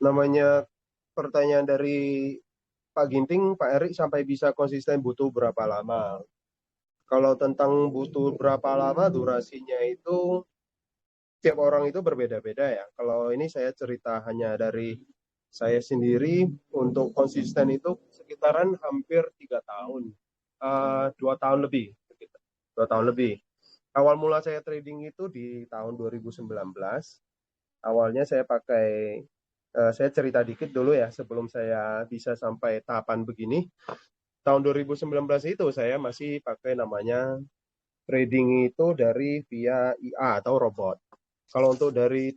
namanya pertanyaan dari Pak Ginting, Pak Erik sampai bisa konsisten butuh berapa lama? Kalau tentang butuh berapa lama durasinya itu tiap orang itu berbeda-beda ya. Kalau ini saya cerita hanya dari saya sendiri untuk konsisten itu sekitaran hampir 3 tahun, 2 tahun lebih, 2 tahun lebih. Awal mula saya trading itu di tahun 2019. Awalnya saya pakai, saya cerita dikit dulu ya sebelum saya bisa sampai tahapan begini. Tahun 2019 itu saya masih pakai namanya trading itu dari via IA atau robot. Kalau untuk dari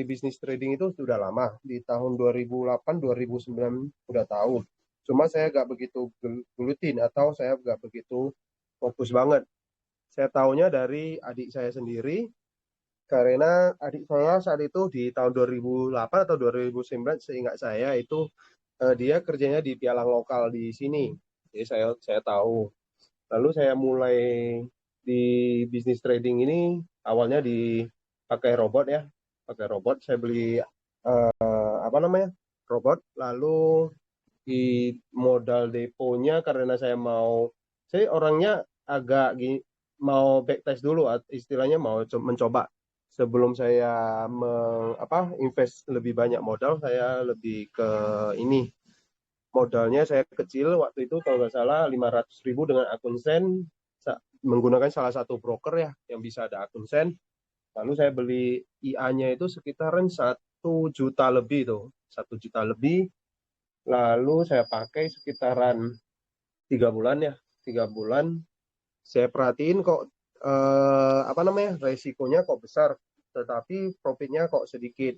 bisnis trading itu sudah lama, di tahun 2008, 2009 udah tahu. Cuma saya nggak begitu gelutin atau saya nggak begitu fokus banget. Saya tahunya dari adik saya sendiri, karena adik saya saat itu di tahun 2008 atau 2009 seingat saya itu dia kerjanya di pialang lokal di sini. Jadi saya tahu. Lalu saya mulai di bisnis trading ini awalnya pakai robot ya, pakai robot. Saya beli apa namanya robot, lalu di modal deponya karena saya orangnya agak mau backtest dulu, istilahnya mau mencoba sebelum saya invest lebih banyak modal. Saya lebih ke ini, modalnya saya kecil waktu itu kalau nggak salah 500.000 dengan akun sen, menggunakan salah satu broker ya yang bisa ada akun sen. Lalu saya beli IA-nya itu sekitaran 1 juta lebih tuh, 1 juta lebih. Lalu saya pakai sekitaran 3 bulan ya, 3 bulan. Saya perhatiin kok resikonya kok besar, tetapi profitnya kok sedikit.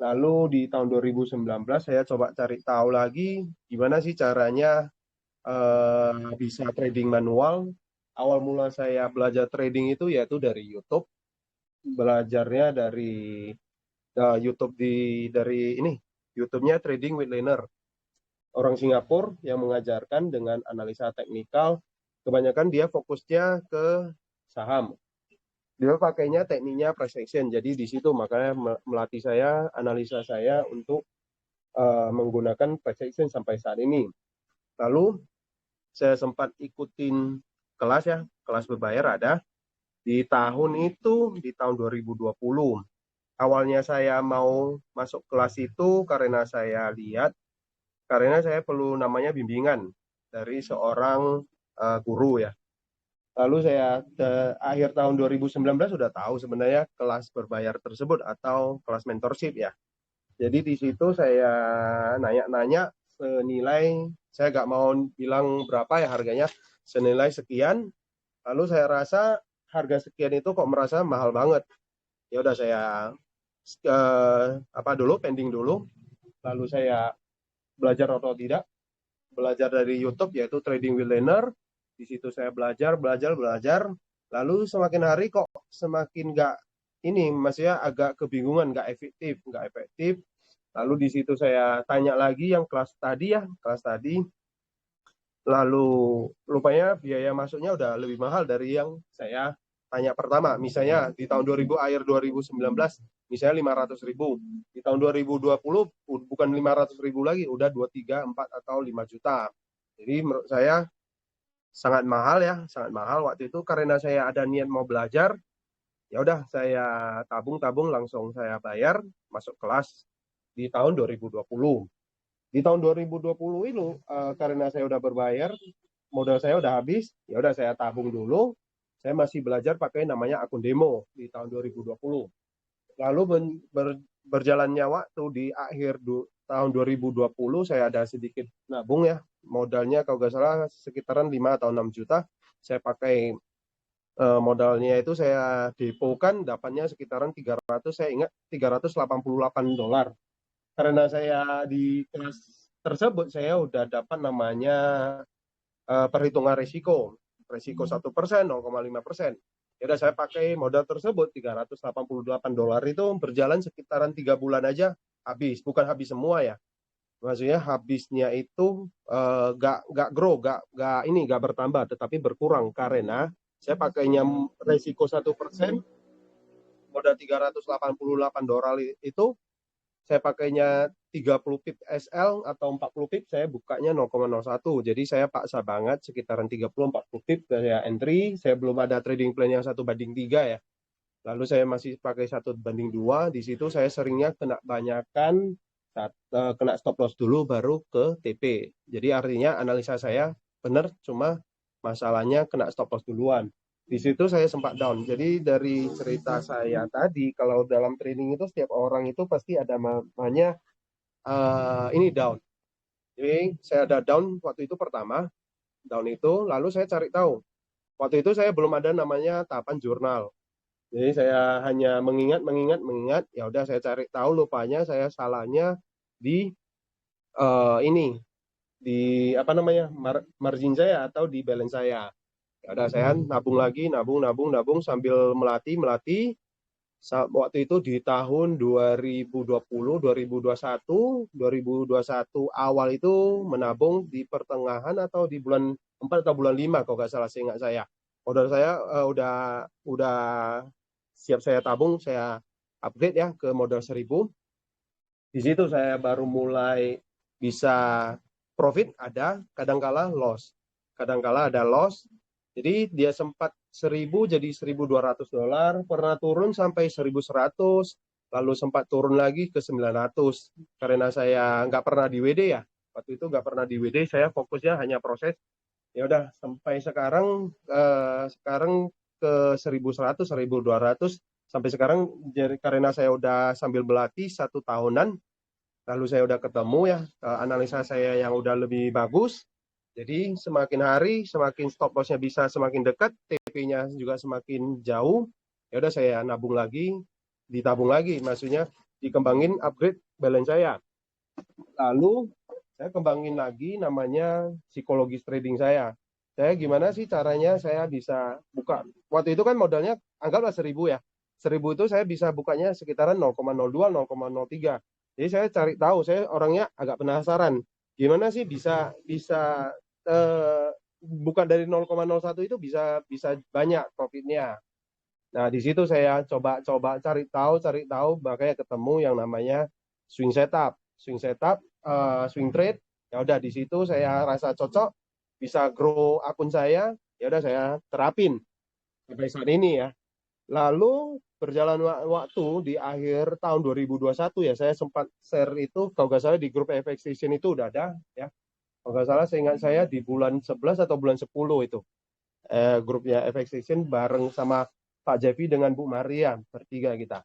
Lalu di tahun 2019 saya coba cari tahu lagi gimana sih caranya bisa trading manual. Awal mula saya belajar trading itu yaitu dari YouTube. Belajarnya dari YouTube dari ini, YouTube-nya Trading with Learner. Orang Singapura yang mengajarkan dengan analisa teknikal. Kebanyakan dia fokusnya ke saham. Dia pakainya tekniknya price action. Jadi di situ makanya melatih saya, analisa saya untuk menggunakan price action sampai saat ini. Lalu saya sempat ikutin kelas ya, kelas berbayar ada di tahun 2020. Awalnya saya mau masuk kelas itu karena saya lihat, karena saya perlu namanya bimbingan dari seorang guru ya. Lalu saya akhir tahun 2019 sudah tahu sebenarnya kelas berbayar tersebut atau kelas mentorship ya. Jadi di situ saya nanya-nanya senilai, saya nggak mau bilang berapa ya harganya, senilai sekian. Lalu saya rasa harga sekian itu kok merasa mahal banget. Ya udah saya pending dulu. Lalu saya belajar atau tidak, belajar dari YouTube yaitu Trading with Learner. Di situ saya belajar. Lalu semakin hari kok semakin nggak ini, maksudnya agak kebingungan, nggak efektif. Lalu di situ saya tanya lagi yang kelas tadi. Lalu rupanya biaya masuknya udah lebih mahal dari yang saya tanya pertama. Misalnya di tahun 2000, akhir 2019, misalnya 500.000. Di tahun 2020 bukan 500.000 lagi, udah 2, 3, 4, atau 5 juta. Jadi menurut saya sangat mahal ya, sangat mahal waktu itu. Karena saya ada niat mau belajar, ya udah saya tabung langsung saya bayar masuk kelas di tahun 2020. Di tahun 2020 itu karena saya udah berbayar, modal saya udah habis, ya udah saya tabung dulu. Saya masih belajar pakai namanya akun demo di tahun 2020. Lalu berjalannya waktu di akhir tahun 2020 saya ada sedikit nabung ya. Modalnya kalau nggak salah sekitaran 5 atau 6 juta. Saya pakai modalnya itu saya depokan, dapatnya sekitaran 300, saya ingat $388. Karena saya di kelas tersebut saya udah dapat namanya perhitungan risiko 1%, 0,5%. Ya udah saya pakai modal tersebut $388 itu berjalan sekitaran 3 bulan aja habis, bukan habis semua ya. Maksudnya habisnya itu nggak grow, nggak bertambah, tetapi berkurang karena saya pakainya risiko 1%, modal $388 itu saya pakainya 30 pip SL atau 40 pip, saya bukanya 0,01. Jadi saya paksa banget sekitaran 30-40 pip saya entry. Saya belum ada trading plan yang 1:3 ya. Lalu saya masih pakai 1:2. Di situ saya seringnya kena banyakan kena stop loss dulu baru ke TP. Jadi artinya analisa saya benar, cuma masalahnya kena stop loss duluan. Di situ saya sempat down. Jadi dari cerita saya tadi, kalau dalam trading itu setiap orang itu pasti ada namanya ini down. Jadi saya ada down waktu itu pertama, down itu, lalu saya cari tahu. Waktu itu saya belum ada namanya tahapan jurnal. Jadi saya hanya mengingat, ya udah saya cari tahu, lupanya saya salahnya di ini, di apa namanya, margin saya atau di balance saya. Ya udah saya nabung lagi, nabung sambil melatih. Waktu itu di tahun 2020, 2021, 2021 awal itu menabung di pertengahan atau di bulan 4 atau bulan 5 kalau nggak salah seingat saya. Modal saya udah siap saya tabung, saya upgrade ya ke modal 1.000. Di situ saya baru mulai bisa profit, ada kadangkala loss. Kadangkala ada loss. Jadi dia sempat 1.000 jadi $1.200, pernah turun sampai 1.100, lalu sempat turun lagi ke 900. Karena saya nggak pernah di WD ya, waktu itu nggak pernah di WD, saya fokusnya hanya proses. Ya udah sampai sekarang ke 1.100, 1.200 sampai sekarang. Jadi karena saya udah sambil berlatih 1 tahunan, lalu saya udah ketemu ya analisa saya yang udah lebih bagus. Jadi semakin hari semakin stop loss-nya bisa semakin dekat, TP-nya juga semakin jauh. Ya udah saya nabung lagi, ditabung lagi, maksudnya dikembangin upgrade balance saya. Lalu saya kembangin lagi namanya psikologis trading saya. Saya gimana sih caranya saya bisa buka? Waktu itu kan modalnya anggaplah 1.000 ya. 1.000 itu saya bisa bukanya sekitaran 0,02, 0,03. Jadi saya cari tahu, saya orangnya agak penasaran. Gimana sih bisa bisa bukan dari 0,01 itu bisa banyak profitnya. Nah, di situ saya coba cari tahu, makanya ketemu yang namanya swing setup. Swing trade. Ya udah di situ saya rasa cocok, bisa grow akun saya, ya udah saya terapin sampai saat ini ya. Lalu berjalan waktu di akhir tahun 2021 ya, saya sempat share itu kalau nggak salah di grup FX Station itu udah ada ya. Kalau nggak salah seingat saya di bulan 11 atau bulan 10 itu grupnya FX Station bareng sama Pak Jevi dengan Bu Maria, bertiga kita.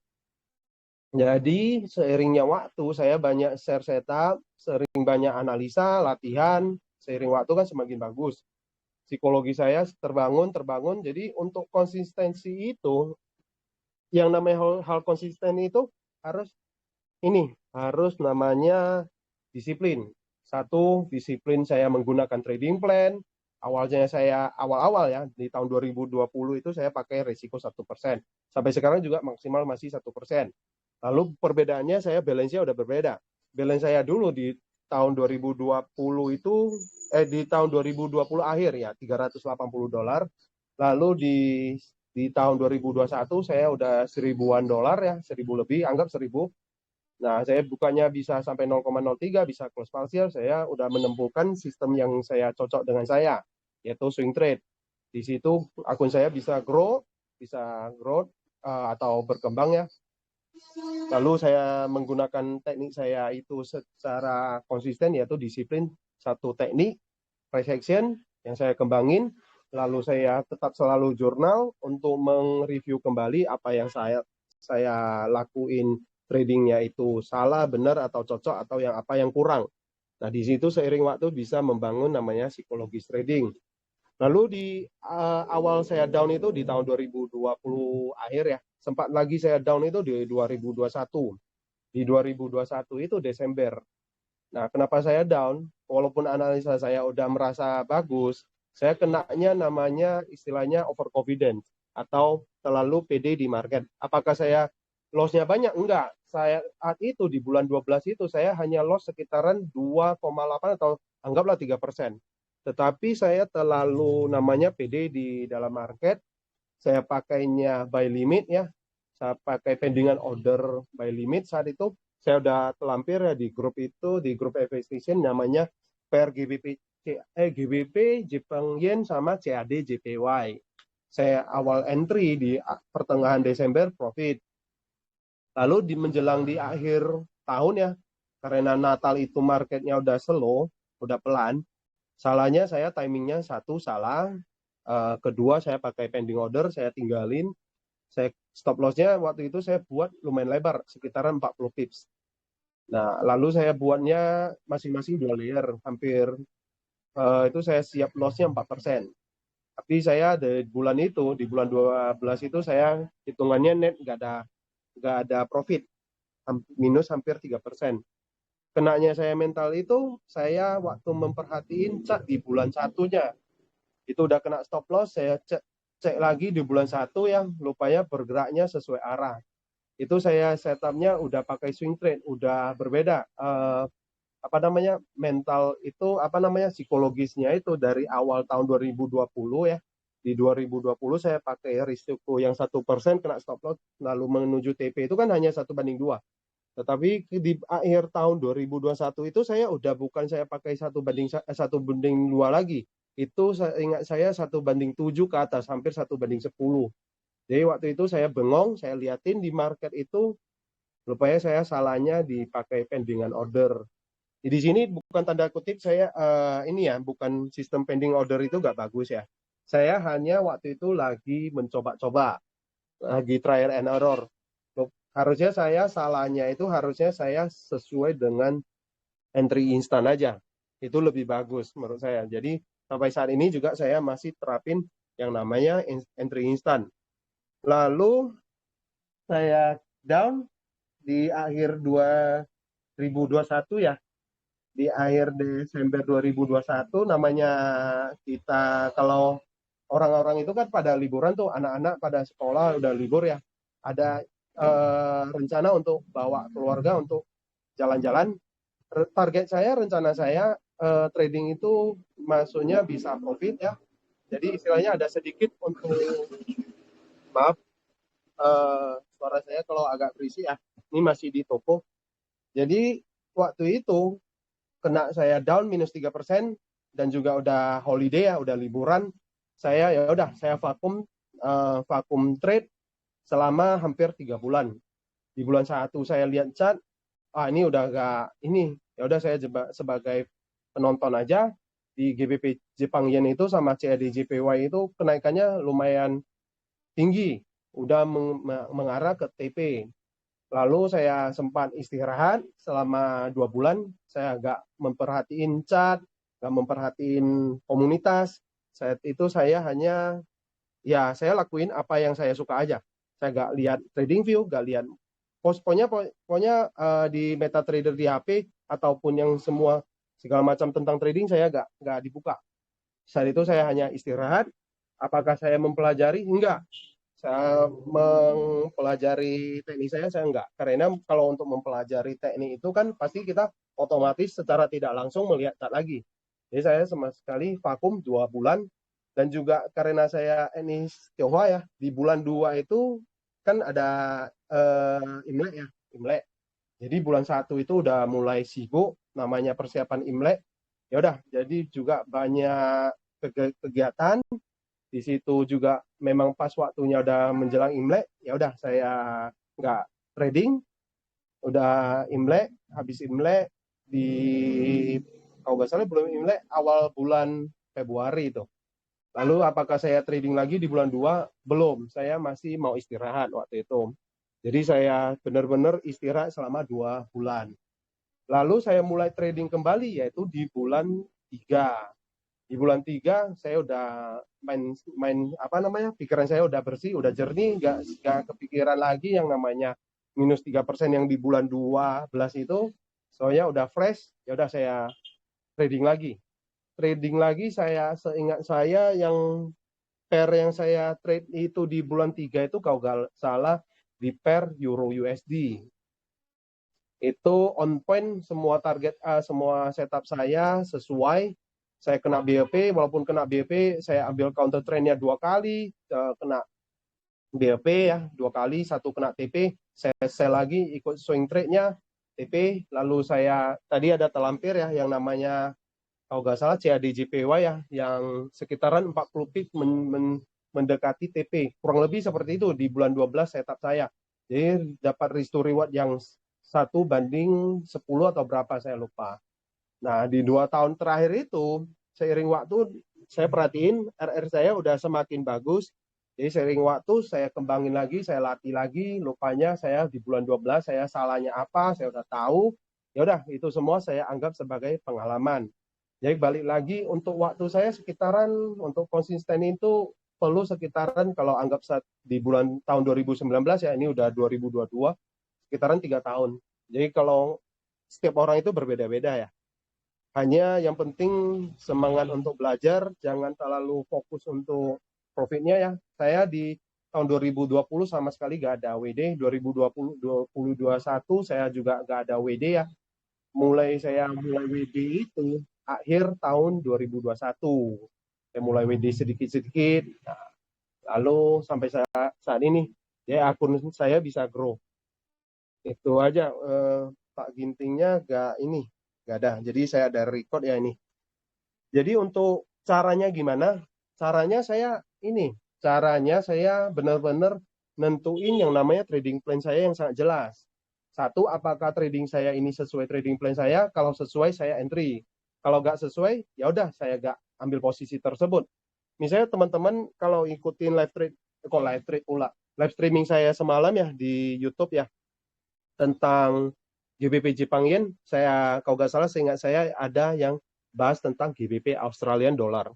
Jadi seiringnya waktu saya banyak share setup, sering banyak analisa, latihan, seiring waktu kan semakin bagus. Psikologi saya terbangun. Jadi untuk konsistensi itu, yang namanya hal konsisten itu harus harus namanya disiplin. Satu, disiplin saya menggunakan trading plan. Awalnya saya awal-awal ya di tahun 2020 itu saya pakai risiko 1%. Sampai sekarang juga maksimal masih 1%. Lalu perbedaannya saya balance-nya udah berbeda. Balance saya dulu di tahun 2020 itu di tahun 2020 akhir ya $380. Lalu di tahun 2021 saya udah $1.000-an ya, 1.000 lebih, anggap 1.000. Nah, saya bukannya bisa sampai 0,03, bisa close partial, saya udah menemukan sistem yang saya cocok dengan saya, yaitu swing trade. Di situ akun saya bisa growth atau berkembang ya. Lalu saya menggunakan teknik saya itu secara konsisten, yaitu disiplin satu teknik, price action yang saya kembangin. Lalu saya tetap selalu jurnal untuk mereview kembali apa yang saya lakuin, tradingnya itu salah, benar, atau cocok, atau apa yang kurang. Nah, di situ seiring waktu bisa membangun namanya psikologis trading. Lalu di awal saya down itu di tahun 2020 akhir ya, sempat lagi saya down itu di 2021. Di 2021 itu Desember. Nah, kenapa saya down? Walaupun analisa saya udah merasa bagus, saya kenanya namanya istilahnya overconfident atau terlalu pede di market. Apakah saya loss-nya banyak? Enggak. Saya saat itu di bulan 12 itu saya hanya loss sekitaran 2,8 atau anggaplah 3%. Tetapi saya terlalu namanya pede di dalam market. Saya pakainya buy limit ya. Saya pakai pendingan order buy limit saat itu saya udah terlampir ya di grup itu, di grup FX Station namanya pair GBP Jepang Yen sama CAD JPY. Saya awal entry di pertengahan Desember profit. Lalu menjelang di akhir tahun ya, karena Natal itu marketnya udah slow, udah pelan. Salahnya saya timingnya satu salah, kedua saya pakai pending order, saya tinggalin. Saya stop lossnya waktu itu saya buat lumayan lebar, sekitaran 40 pips. Nah, lalu saya buatnya masing-masing 2 layer, hampir itu saya siap lossnya 4%. Tapi saya di bulan itu, di bulan 12 itu saya hitungannya net nggak ada profit, minus hampir 3%. Kenanya saya mental itu, saya waktu memperhatiin chart di bulan satunya, itu udah kena stop loss, saya cek lagi di bulan satu yang lupanya bergeraknya sesuai arah. Itu saya setupnya udah pakai swing trade, udah berbeda. Apa namanya, mental itu, apa namanya, psikologisnya itu dari awal tahun 2020 ya. Di 2020 saya pakai risiko yang 1% kena stop loss, lalu menuju TP itu kan hanya 1/2. Tetapi di akhir tahun 2021 itu saya udah bukan saya pakai 1/2 lagi. Itu saya ingat saya 1/7 ke atas, hampir 1/10. Jadi waktu itu saya bengong, saya liatin di market itu, rupanya saya salahnya dipakai pendingan order. Di sini bukan tanda kutip saya ini ya, bukan sistem pending order itu nggak bagus ya. Saya hanya waktu itu lagi mencoba-coba, lagi trial and error. Harusnya saya salahnya itu harusnya saya sesuai dengan entry instan aja. Itu lebih bagus menurut saya. Jadi sampai saat ini juga saya masih terapin yang namanya entry instan. Lalu saya down di akhir 2021 ya. Di akhir Desember 2021 namanya kita, kalau orang-orang itu kan pada liburan tuh, anak-anak pada sekolah udah libur ya. Ada rencana untuk bawa keluarga untuk jalan-jalan. Target saya, rencana saya trading itu masuknya bisa profit ya. Jadi istilahnya ada sedikit untuk, maaf suara saya kalau agak berisik ya. Ini masih di toko. Jadi waktu itu kena saya down minus 3% dan juga udah holiday ya, udah liburan. Saya ya udah saya vakum trade selama hampir 3 bulan. Di bulan satu saya lihat chart, ini udah gak ini, ya udah saya sebagai penonton aja. Di GBP Jepang Yen itu sama CAD JPY itu kenaikannya lumayan tinggi, udah mengarah ke TP. Lalu saya sempat istirahat selama 2 bulan. Saya agak memperhatiin chart, nggak memperhatiin komunitas. Saya hanya, ya saya lakuin apa yang saya suka aja. Saya nggak lihat trading view, nggak lihat pokoknya di MetaTrader di HP ataupun yang semua segala macam tentang trading saya nggak dibuka. Saat itu saya hanya istirahat. Apakah saya mempelajari? Enggak. Saya mempelajari teknik saya enggak. Karena kalau untuk mempelajari teknik itu kan pasti kita otomatis secara tidak langsung melihat chart lagi. Jadi saya sama sekali vakum 2 bulan. Dan juga karena saya ini Tionghoa ya, di bulan 2 itu kan ada Imlek ya, Imlek. Jadi bulan 1 itu udah mulai sibuk, namanya persiapan Imlek. Ya udah, jadi juga banyak kegiatan. Di situ juga memang pas waktunya udah menjelang Imlek, ya udah saya nggak trading, udah Imlek, habis Imlek di, kalau nggak salah belum Imlek awal bulan Februari itu. Lalu apakah saya trading lagi di bulan 2? Belum, saya masih mau istirahat waktu itu. Jadi saya benar-benar istirahat selama 2 bulan. Lalu saya mulai trading kembali yaitu di bulan 3. Di bulan 3 saya udah main apa namanya, pikiran saya udah bersih, udah jernih, nggak kepikiran lagi yang namanya minus 3% yang di bulan 12 itu. Soalnya udah fresh, ya udah saya trading lagi. Saya seingat saya yang pair yang saya trade itu di bulan 3 itu kalau nggak salah di pair Euro USD. Itu on point, semua target, semua setup saya sesuai. Saya kena BOP, walaupun kena BOP, saya ambil counter trendnya 2 kali, kena BOP ya 2 kali, 1 kena TP, saya sell lagi ikut swing trade-nya. TP, lalu saya tadi ada terlampir ya yang namanya kalau nggak salah CADJPY ya, yang sekitaran 40 pip mendekati TP. Kurang lebih seperti itu di bulan 12 setup saya. Jadi dapat risk to reward yang 1:10 atau berapa saya lupa. Nah, di 2 tahun terakhir itu, seiring waktu, saya perhatiin RR saya udah semakin bagus. Jadi seiring waktu, saya kembangin lagi, saya latih lagi. Lupanya saya di bulan 12, saya salahnya apa, saya udah tahu. Ya udah, itu semua saya anggap sebagai pengalaman. Jadi balik lagi, untuk waktu saya sekitaran, untuk konsisten itu perlu sekitaran, kalau anggap di bulan tahun 2019 ya, ini udah 2022, sekitaran 3 tahun. Jadi kalau setiap orang itu berbeda-beda ya. Hanya yang penting semangat untuk belajar, jangan terlalu fokus untuk profitnya ya. Saya di tahun 2020 sama sekali nggak ada WD, 2020 2021 saya juga nggak ada WD ya. Saya mulai WD itu akhir tahun 2021. Saya mulai WD sedikit-sedikit, nah, lalu sampai saat ini ya akun saya bisa grow. Itu aja Pak Gintingnya nggak ada. Jadi saya ada record ya ini. Jadi untuk caranya gimana? Caranya saya benar-benar nentuin yang namanya trading plan saya yang sangat jelas. Satu, apakah trading saya ini sesuai trading plan saya? Kalau sesuai, saya entry. Kalau nggak sesuai, ya udah saya nggak ambil posisi tersebut. Misalnya teman-teman kalau ikutin live streaming saya semalam ya di YouTube ya tentang GBP Jepang Yen, kalau nggak salah seingat saya ada yang bahas tentang GBP Australian Dollar.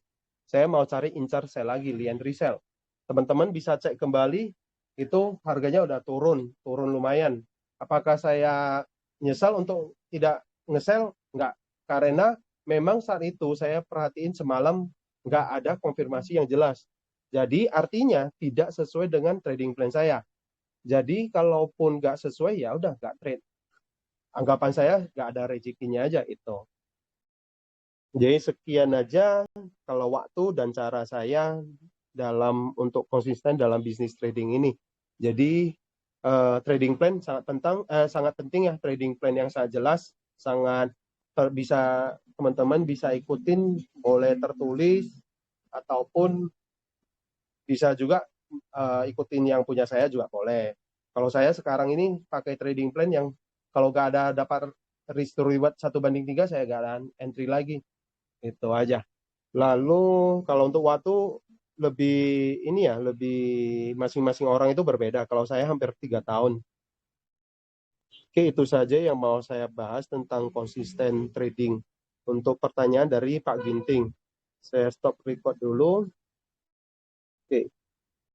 Saya mau cari incar sell lagi, lien resell. Teman-teman bisa cek kembali, itu harganya udah turun lumayan. Apakah saya nyesal untuk tidak ngesel? Nggak, karena memang saat itu saya perhatiin semalam nggak ada konfirmasi yang jelas. Jadi artinya tidak sesuai dengan trading plan saya. Jadi kalaupun nggak sesuai ya udah nggak trade. Anggapan saya nggak ada rezekinya aja itu. Jadi sekian aja kalau waktu dan cara saya untuk konsisten dalam bisnis trading ini. Jadi trading plan sangat penting ya, trading plan yang sangat jelas, sangat bisa teman-teman bisa ikutin, boleh tertulis ataupun bisa juga ikutin yang punya saya juga boleh. Kalau saya sekarang ini pakai trading plan yang kalau nggak ada dapat risk to reward 1:3, saya nggak ada entry lagi. Itu aja. Lalu kalau untuk waktu lebih masing-masing orang itu berbeda. Kalau saya hampir 3 tahun. Oke, itu saja yang mau saya bahas tentang konsisten trading. Untuk pertanyaan dari Pak Ginting, saya stop record dulu. Oke.